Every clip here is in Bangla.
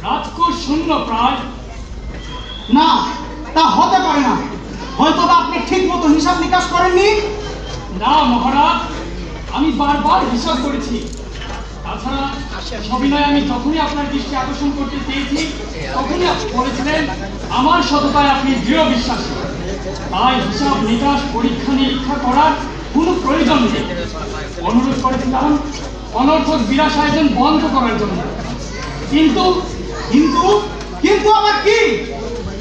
রাজকোষ শূন্য প্রায়। না, তা হতে পারে না। হয়তো বা আপনি ঠিক মতো হিসাব নিকাশ করেননি। না মহারাজ, আমি বারবার হিসাব করেছি। তাছাড়া সবিনয় আমি যখনই আপনার দৃষ্টি আকর্ষণ করতে চেয়েছি তখনই আপনি বলেছিলেন আমার সততায় আপনি দৃঢ় বিশ্বাসী, তাই হিসাব নিকাশ পরীক্ষা নিরীক্ষা করার কোনো প্রয়োজন নেই। অনুরোধ করেছিলাম অনর্থক বিলাস আয়োজন বন্ধ করার জন্য। কিন্তু কিন্তু কিন্তু আবার কি?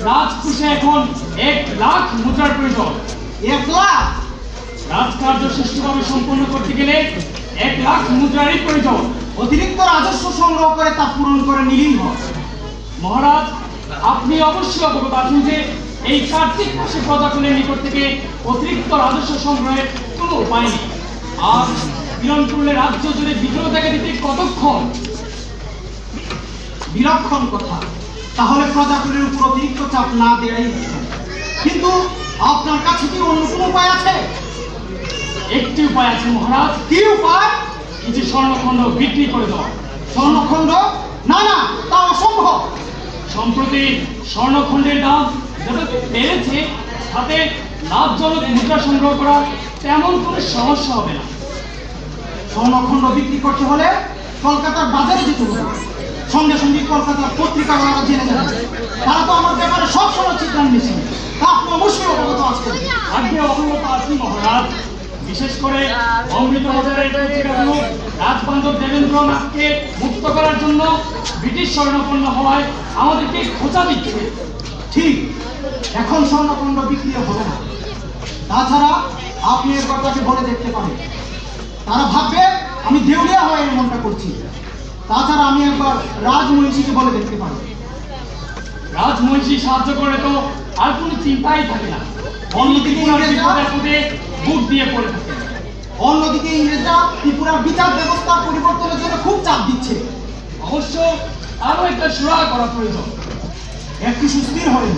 রাজকোষে এখন 1,00,000 মুদ্রার প্রয়োজন। 1,00,000? রাজকার্য সুষ্ঠুভাবে সম্পন্ন করতে গেলে 1,00,000 মুদ্রারই প্রয়োজন। অতিরিক্ত রাজস্ব সংগ্রহ করে তা পূরণ করে নিলেই হয়। মহারাজ, আপনি অবশ্যই অবগত আছেন যে এই কার্তিক মাসে প্রজাকুলের নিকট থেকে অতিরিক্ত রাজস্ব সংগ্রহের কোনো উপায় নেই। আর বিরণকুলের রাজ্য জুড়ে বিদ্রোহ দেখা দিতে কতক্ষণ? বিলক্ষণ কথা। তাহলে প্রজাকুলের উপর অতিরিক্ত চাপ না দেয়াই উত্তম। কিন্তু আপনার কাছে কি অন্য কোনো উপায় আছে? একটি উপায় আছে মহারাজ। কি উপায়? কিছু স্বর্ণখণ্ড বিক্রি করে দেওয়া। স্বর্ণখণ্ড? না না, তা অসম্ভব। সম্প্রতি স্বর্ণখণ্ডের দাম যত বেড়েছে তাতে লাভজনক মুদ্রা সংগ্রহ করা তেমন কোনো সমস্যা হবে না। স্বর্ণখণ্ড বিক্রি করতে হলে কলকাতার বাজারে যেতে হবে। সঙ্গে সঙ্গে কলকাতার পত্রিকাওয়ালারা জেনে যাবে। তারা তো আমার ব্যাপারে সব সময় চিত্রান নিয়েছেন। তা আপনি অবশ্যই অবগত আছেন। আগে অবগত আছি মহারাজ। বিশেষ করে অমৃত বাজারের পত্রিকাগুলো রাজবান্ধব দেবেন্দ্রনাথকে মুক্ত করার জন্য ব্রিটিশ স্বর্ণপন্ন হওয়ায় আমাদেরকে খোঁচা দিচ্ছে। ঠিক, এখন স্বর্ণখণ্ড বিক্রি হবে না। তাছাড়া আপনি এর কথাকে বলে দেখতে পারেন। তারা ভাববে আমি দেউলিয়া হয়ে এমনটা করছি। তাছাড়া আমি একবার রাজমহিষীকে বলে দেখতে পারি। রাজমহিষী সাহায্য করে তো আর কোনো চিন্তাই থাকে না। অন্যদিকে ইংরেজরা বুক দিয়ে পড়ে থাকে। অন্যদিকে ইংরেজরা ত্রিপুরার বিচার ব্যবস্থা পরিবর্তনের জন্য খুব চাপ দিচ্ছে। অবশ্য আরো একটা সুরাহা করা প্রয়োজন। একটু সুস্থির হলেন,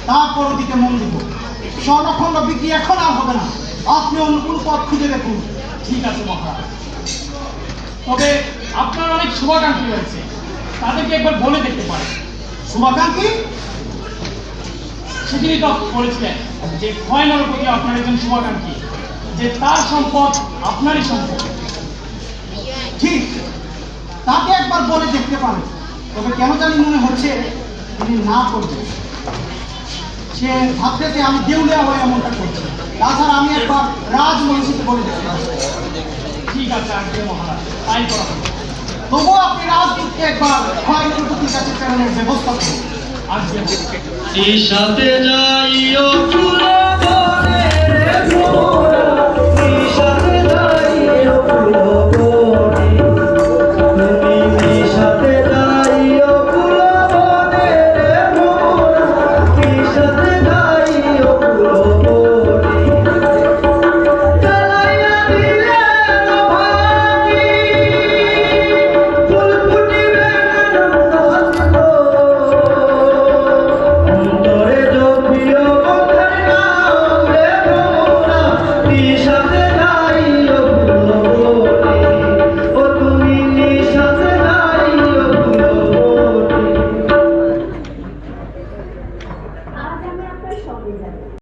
তারপর ওদিকে মন দিব। স্বর্ণখণ্ড বিক্রি এখন আর হবে না। আপনি অন্য কোন পথ খুঁজে দেখুন। ঠিক আছে মহারাজ, তবে আপনার অনেক শুভাকাঙ্ক্ষী রয়েছে, তাদেরকে একবার বলে দেখতে পারেন। শুভাকাঙ্ক্ষী? সেদিনই তো বলেছিলেন যে ক্ষয়নর প্রতি আপনার একজন শুভাকাঙ্ক্ষী, যে তার সম্পদ আপনারই সম্পদ। ঠিক, তাকে একবার বলে দেখতে পারেন। তবে কেন জানি মনে হচ্ছে তিনি না করবেন। সে ভাবতেছে আমি দেউলিয়া হয়ে এমনটা করছি। তাছাড়া আমি একবার রাজমহিষীকে বলে দেখতে পারি। ঠিক আছে আজ্ঞে মহারাজ, তাই করা হবে। তবুও আপনি রাজদূতকে একবার ক্ষয়নর প্রতির কাছে প্রেরণের ব্যবস্থা করুন। আজ্ঞে সাথে যাইও